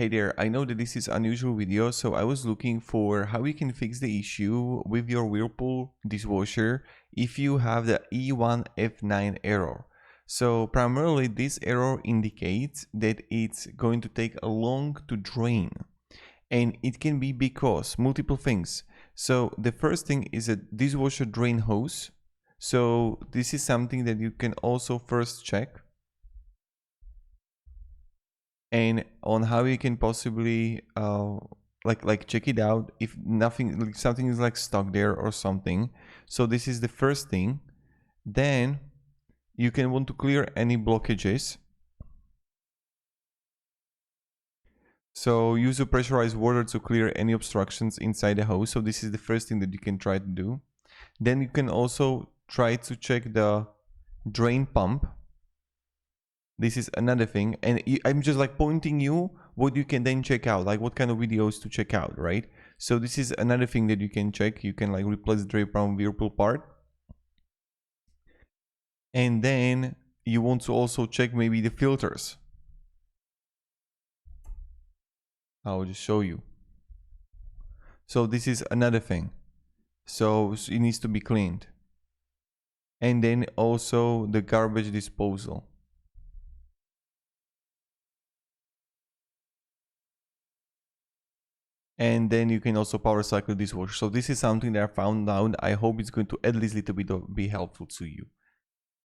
Hey there, I know that this is unusual video, so I was looking for how you can fix the issue with your whirlpool dishwasher if you have the E1-F9 error. So primarily this error indicates that it's going to take a long to drain, and it can be because multiple things. So the first thing is a dishwasher drain hose. So this is something that you can also first check, and on how you can possibly like check it out if nothing, like something is like stuck there or something. So this is the first thing. Then you can want to clear any blockages. So use a pressurized water to clear any obstructions inside the hose. So this is the first thing that you can try to do. Then you can also try to check the drain pump. This is another thing, and I'm just like pointing you what you can then check out, like what kind of videos to check out, right? So this is another thing that you can check. You can like replace the drain pump whirlpool part, and then you want to also check maybe the filters. I'll just show you. So this is another thing. So it needs to be cleaned, and then also the garbage disposal. And then you can also power cycle dishwasher. So this is something that I found out. I hope it's going to at least a little bit be helpful to you.